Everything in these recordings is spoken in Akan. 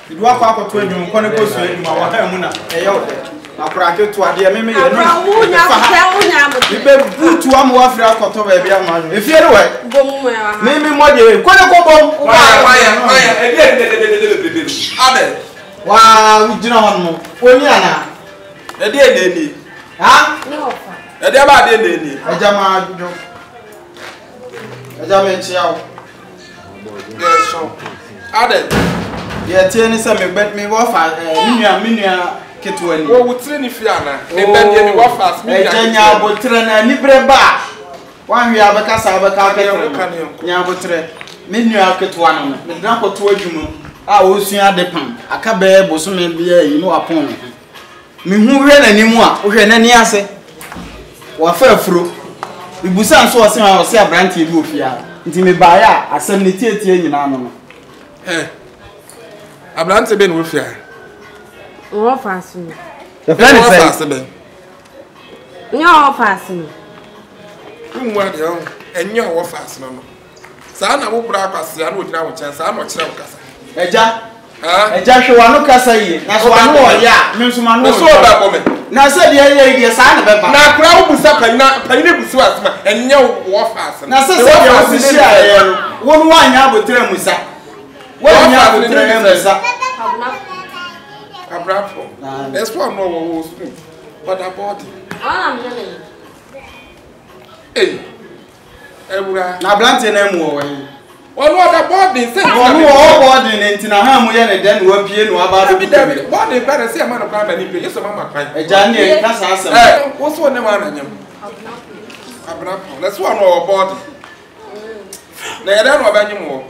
do akọ to adwum ko ne ko so adwum wa ha mu na eyo akrake to ade me ye no ibe butu am wa fra akoto ba bia ma no efiere we me mo de ko ne ko bom wa e ade wa ujina hon no oni ana e de ni ha e de ba de ni eja ma jo eja me chiao yes so ade ye tie ni se me wo fa minua ketwani wo wutire ni fi ana me bende ni wo fa me nya abotre na libre ba wan hwe abeka sa abeka ketre nya abotre minua ketwa no me dan ko to adwuma a wo sua de pam aka be boso me bia yi no apon me hu hwe na nimu a wo hwe na ni ase wa fa afuro ibusa nso wose ma wose abrantie bi ofia nti me ba ya asem ne tietie nyina no abrante be no ofia wo faso ni the friend is faso be nyo faso ni nwa de o enyo wo faso no sa na wo bra kwase ya na odina wo chen sa na o kire wo kasa eja hwe no kasa yi na so anu o ya me nso ma no so ba ko me na se de ye de sa na be ba na kra wo busa panina busu asma enyo wo faso na se se wo si ya no wo no anya abotre musa wo anya abotre musa abrafo that's why no wo school but about ewura na blante na mu wo wen onu oda boarding say onu wo boarding ntina ha mu ye ne den wo pie no aba do boarding better say man kwa ba ni pe yeso mama kan eja ni e kasa asem wo so ne ma na nyam abrafo that's why no boarding na yeda no ba nyim wo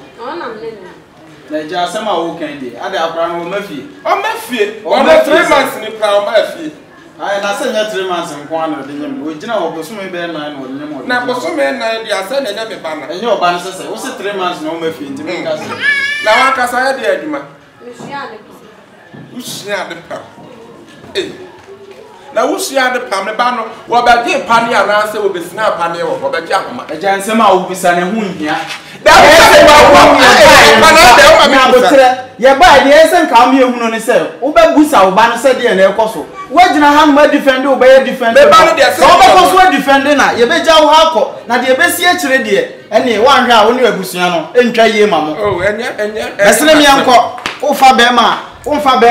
na eja asem a wo kan de ade akra no mafie o mafie o na 3 months ni pa o mafie ai na se nya 3 months nko ana de nyam wo gina wo boso me be na no de nyam na boso me na de asa na nya me ba na enye oba no sese wo se 3 months no mafie nti me kasa na wa kasa ya de aduma ushia de pa na ushia de pa me ba no wo ba de pa ni ana se wo be sina pa ni wo ba ja homa eja nsem a wo bisa na hu nhia ye ba de esen ka me ehunu ne se wo ba busa wo ba no se de na ekoso wo gina ha ma defend wo ba ye defend me ba no de se wo ba koso defend na ye be ja wo hako na de be sie kire de ene wa hwa wo ne abusua no entwa ye ma mo oh enya esene mi anko wo fa be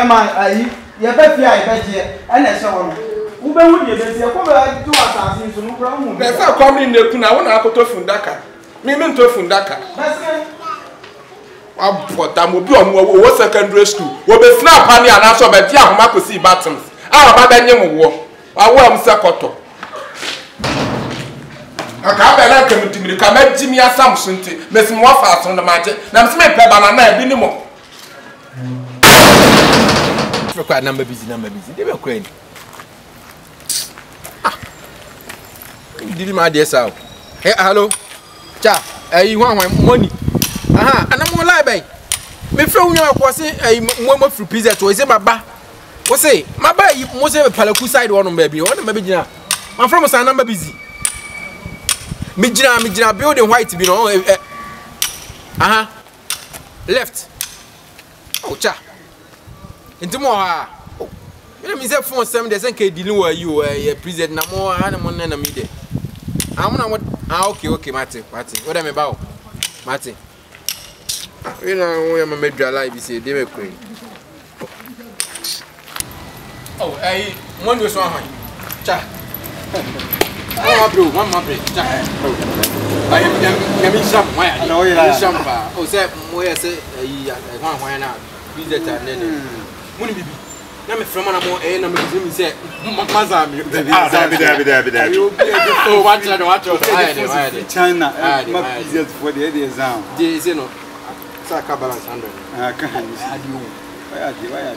ma ayi ye ba fi ai ba je ene se wo no wo be hu de be sie ko ba ju asase nso no kra hu be se come ne ku na wo na akoto fundaka mi nto fundaka abota mo bi omo wo secondary school wo be snap ani ana so be ti ahoma ko si battles a ba be nyem wo awo am sekoto aka be na kem timiri ka ma jimi asam sunti mesim wo fa aso na maje na mesim pe banana e bi ni mo kwa number busy dey be kwa ni didi ma dey sao hello cha hwan money ana mo lie ben me fe unyo akwose mo free pizza to ise baba wo say maba yi mo say palaku side won ba bi won ma be gina man from say number busy me gina building white bi no left oh cha intimo ha you me say phone 7 dey say ke dealing with you president na mo ana mo na me dey amuna what okay mate what am about mate you know we am medra live say dey me queen oh money so han cha mama bro cha I me sham why I know you sham pa oh say mo say hwan na visitor nene money bibi na me from na mo na me me say maza me David. oh watch I China ma business for the exam dey say no saka balance 100 kan why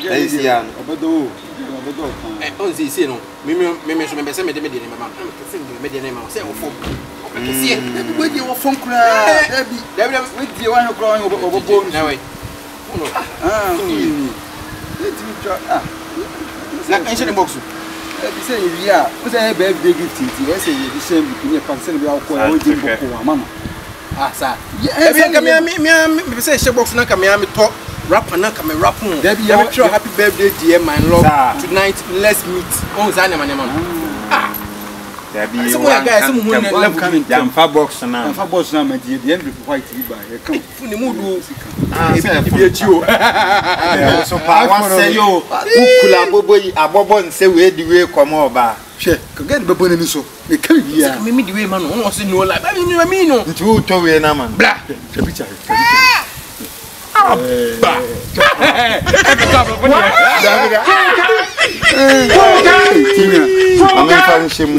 Aisian obodo on say no me so me say me dey mama me dey mama say ofo see we dey ofo kra David we dey wan kra obobo na we na enche the box be say we are we say birthday gift we say you share with me pass say we are call we dey boko mama sir me say share box na ka me to rapper na come rap on. There be Let me throw happy birthday dear my love. Sir. Tonight let's meet. Oh Zane man. Ah. There be Some guys some who One coming. Jamfa box now. And for boss now, my dear, the end of white river. Come. Funi mu do. Be a Jew. So power say yo. Ukula boboyi abobo nse we di we komo ba. She, get the bonnet so. They can't be here. Me the way man no say no like. Me no. Ntu to we na man. Blah. The picture. Amen fan shim.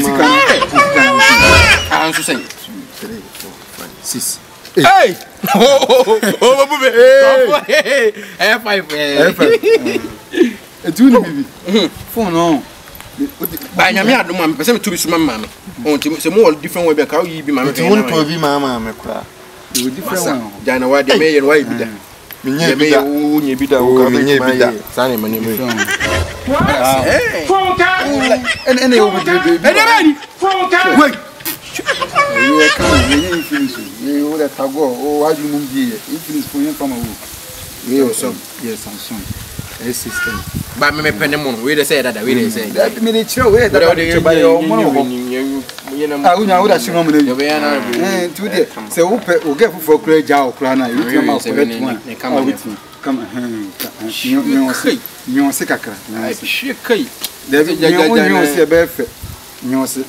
I'm so saying. 6. Hey! Oh, baby. Hey, F5. Do you baby? Phone on. By Yami, I don't want to be some mamma. Some more different way back. How you be mamma? You want to be mama, me cry. You different. Jana, why they may and why be there? Me be that. You be that. Me be that. Sunny money. And they over there. Wait. You are coming. You finish. You would have to go. Oh, how do you move here? You finish for you from a wood. Yes, I'm son. A system. But me penamon. We say that. We say that. Me show where that they buy your money. I would have seen one of them. Today, so we'll get for great job. Crana, you come out with one. Come you sick. I shake. There's a benefit. You say,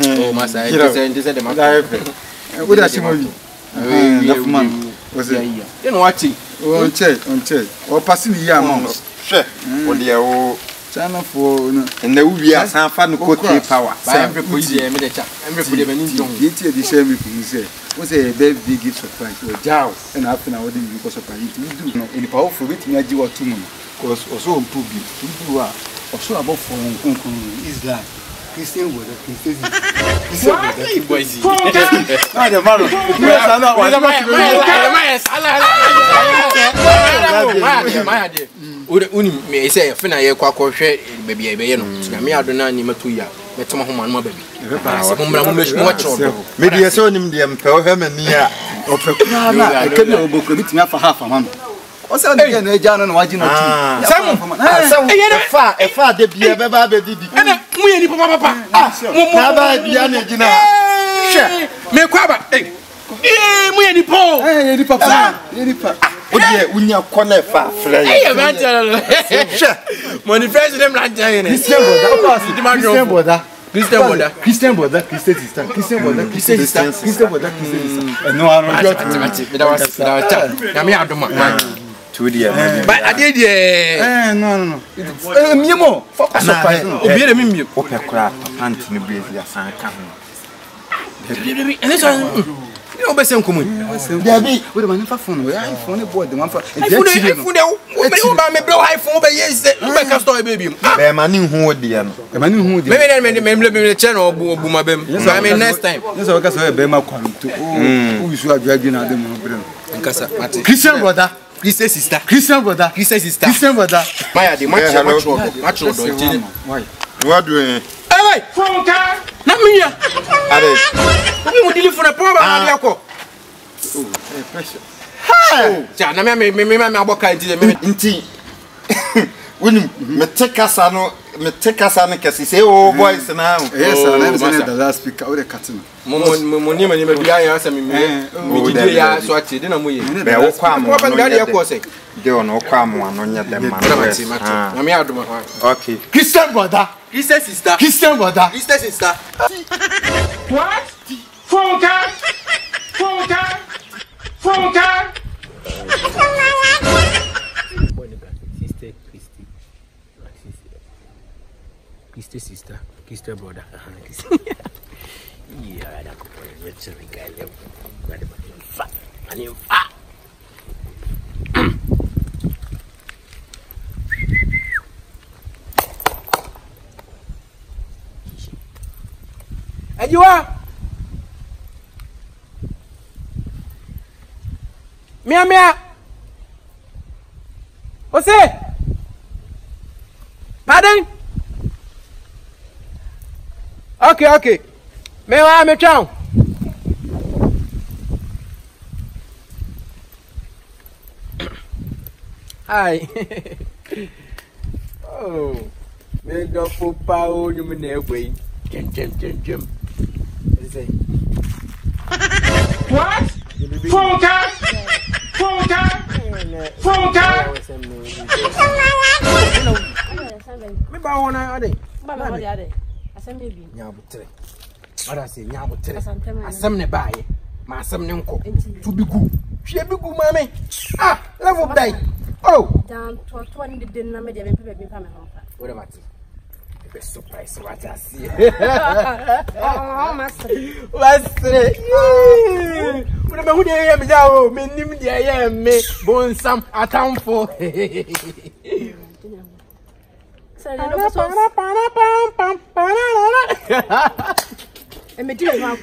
oh, Master, I said the matter. What does she want? Enough man was it? You know what? On check. Or passing the year months. Sure. What the old China for and the we are some fun coat power. Everybody, everybody, the same you say. Was a very big gift surprise or jow and after now didn't because of it. Do know any powerful with me, I do what 2 months. Because also on Pubi, you are also about for Islam. Christian word, Christian boys. I don't know. My idea. Me say, Fina, you quack or share, baby, a baby. Me, I don't know any matuya. But some home and my baby. Maybe I saw him the emperor him and near. I couldn't book a bit for half a month. What's that again? John and watching a far de be a baby. We papa. Me quaba. Eh, we any po. Hey, papa. Unya corner far fly. Hey, man. Money first them like giant. Christian brother. Christian brother, Christian sister. No, I don't but I did, no. Mimo, focus on Obi the Mimio. Open crap, Anthony Blaze, son. And this one, you know, best come there be with a manufacturer. I phone a board, the one for I found me blow iPhone, but yes, make a story, baby. A man who dear. A man who maybe the channel boom, so I mean, next time. This is a Bema come to who is dragging at them. Christian brother. Christian sister. Christian brother. Maya, the match. Why? What doing? Hey, phone car. Not me. I'm going to for the poor man. Oh, pressure. Hi. Jana, me aboka inti. When me take us an kasi say oh boys now. Yes, I'm saying the last speaker or the cutting. Money me bia ya say me gidi ya so ati de na mo ye. Be wo kwa mo. Papa ngari ya ko say. De ono kwa mo ano nya dem man. Na me adoma. Okay. Christian brother. Christian sister. What? Phone card. Sister brother. Yeah, I could put a rich guy. Fat. And you fat. And you are? Mia. What's it? Pardon? Okay. Me chow. Hi. Oh. Me do for power you me na way. Jim. What? Funka! Me ba wona ade. Ba ma ade. Asem be bi. Nyabutre. Ada se nyabutre. Asem ne baaye. Ma asem ne nko. Tu bigu. Hwe bigu mame. Ah, level die. Oh. Dan to ni de na me de be pa me ho fa. What am I saying? Be surprise what I see. Oh, master. Master. What am I doing? Me jawo, me nim dia ye me bonsam atamfo. Say no so. Emedi me ho.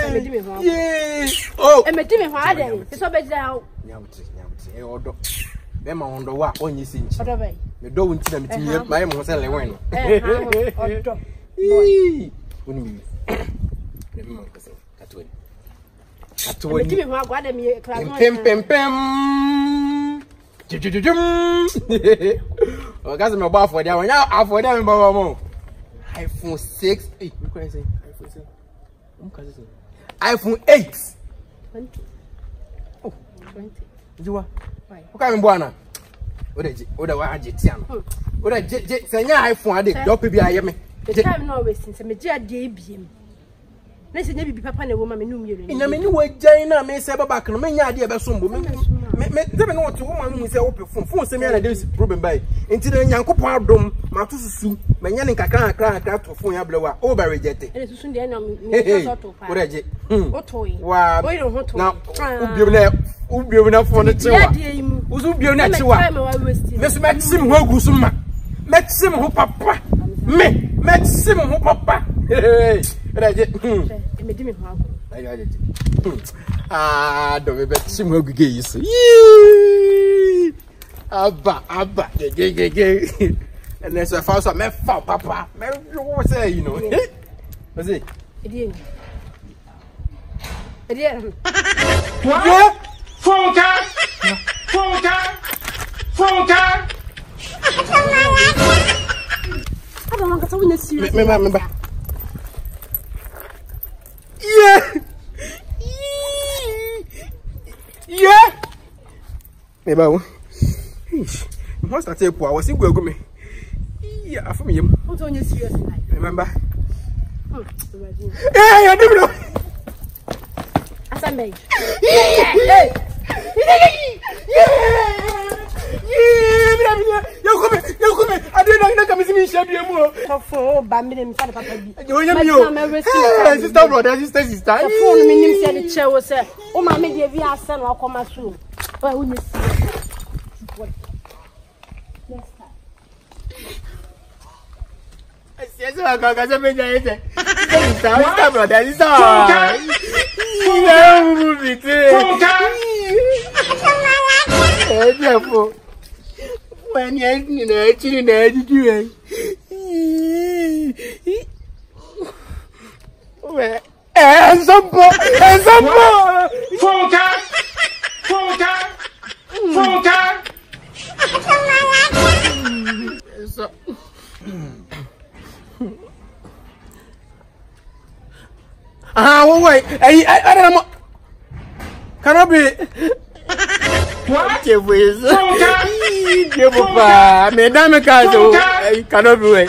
Emedi me ho. Oh. Emedi me ho ade. So be ja. Nyabuti. E odo. Be ma ondo wa onyi sinchi. Odo be. Me do wunti na mitimi mai mo se lewen no. Odo. Boy. Uni. Me mo kase. Katweni. Emedi me ho agwa de me class. Pem. Jujujum. O gaza me ba for dia wonya afọ dia me ba mo. iPhone 6. Eh, what can I say? iPhone 6. iPhone 8. 20. Oh, 20. Jiwa. Oka me boana. Oda wa agetiano. Oda je senya iPhone ade do pe bia ye me. The time no wasting se me je ade ebiem. Na se nya bibi papa na wo ma me no miere ni. Nya me ni wo gyan na me se baba kan me nya ade e be sombo me ze me no to wo ma hu se wo pe phone se me na dey problem bai. Enti na Nyankopon adom ma to susu me nya ne kakra to phone ya blewa o ba reject. Ene susu de na me so to pa. Oda je. O toyi. Wa. O iro ho to. Na ubiom na phone chewa. Uzu biom na chewa. Me so maxim ho gu so ma. Maxim ho papa. Maxim ho papa. Hey. Raje. Emedi me ho ago. Ayo. Ah, do me maxim ho gu ge isso. Abba. Ge. And there's a false me fa papa. Me what say, you know. What's it? Edie. What? Funka! I don't want to win a serious. Remember. Yeah. Eba. Must I take power? Was it go me? Yeah, for me. What's on your serious life? Remember? Hey, I don't know. Asambe. Hey. You come. I don't know come see me share you For ba me dem fa papa bi. Sister brother, sister. The phone me nim say the chair was say, "O ma me dey via asa na akoma so." Why who you see? Yes, I got a major. Sister brother, sister. When you're actually doing and some wait, I don't know. Cannot be. What? Papa, Madame Caso, cannot be way.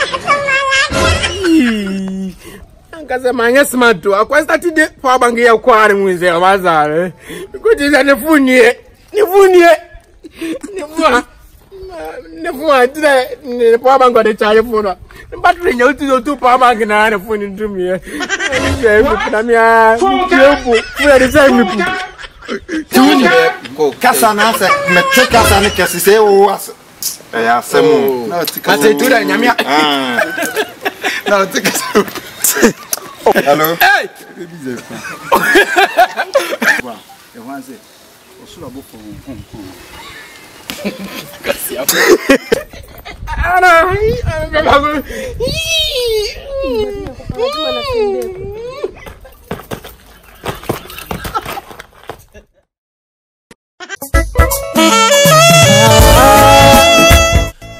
Because I'm a smart to a quest that for Bangia acquiring with their Mazar. Good is an Nefunia. Never the poor man got a child for but when you to 2 power bank and I phone into me. Kasa na se me te kasa ne kesi se wo ase ya asem na ti kasa tu da nyamia na ti kasa hello hey wa e wan se o sura bo fo kasi ana Hey!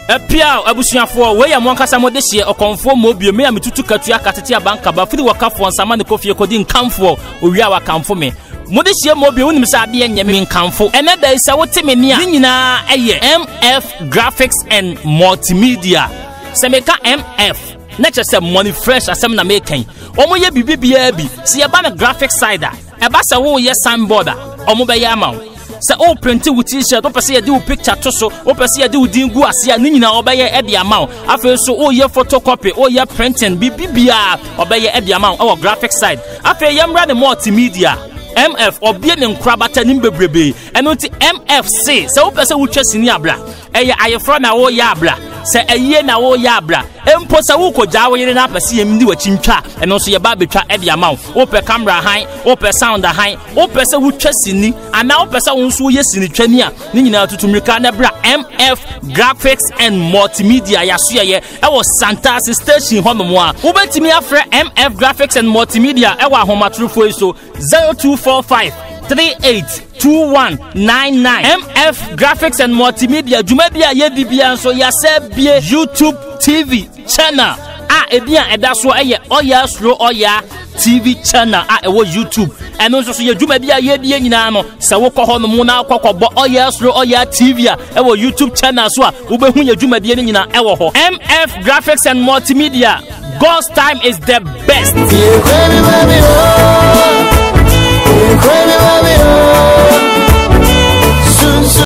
Epia abusuafo we ya monkasa mo de hye okonfo mo bio me ya metutu katua katete abanka ba firi wakafo nsama ne kofie kodi nkamfo owia wakamfo me mo de hye mo bio nim sa de nyame nkamfo ene da isa wote me ne a nyina eye MF Graphics and Multimedia semeka MF na chese money fresh asem na mekan omo ye bibibia bi se ye ba na graphic side a e ba se wo ye signboard a omo be ye amawo se o print with t-shirt o pese ye di picture to so o pese ye di din gu ase a ni nyina obeye e de amawo afa so o ye photocopy o ye printing bibibia obeye e de amawo o graphic side afa ye mra ne multimedia MF obie ne nkrabata nim bebrebe eno ti MFC se o pese wo twasini abra eye ayefro na wo ya abra se eye na wo ya abra empo se wo koja wo yire na pese yem di wachintwa eno so ye ba betwa e de amawo o pe camera han o pe sound han o pese wo twasini ana o pese wo nso ye sini twani a ni nyina tutumrika na bra MF Graphics and Multimedia ya so ye e wo Santas station honomo a wo betimi afre MF Graphics and Multimedia e wo ahomatrofo so 0245382199 MF Graphics and Multimedia Jumabia yedibia so ya sebie YouTube TV channel ebia edaso eye oya slow oya TV channel ewo YouTube eno so ye Jumabia yedie nyina no se wo kɔ hɔ no mu na akɔkɔbɔ oya slow oya TV ewo YouTube channel so wo behu ye Jumabia nyina ewo hɔ MF Graphics and Multimedia God's time is the best.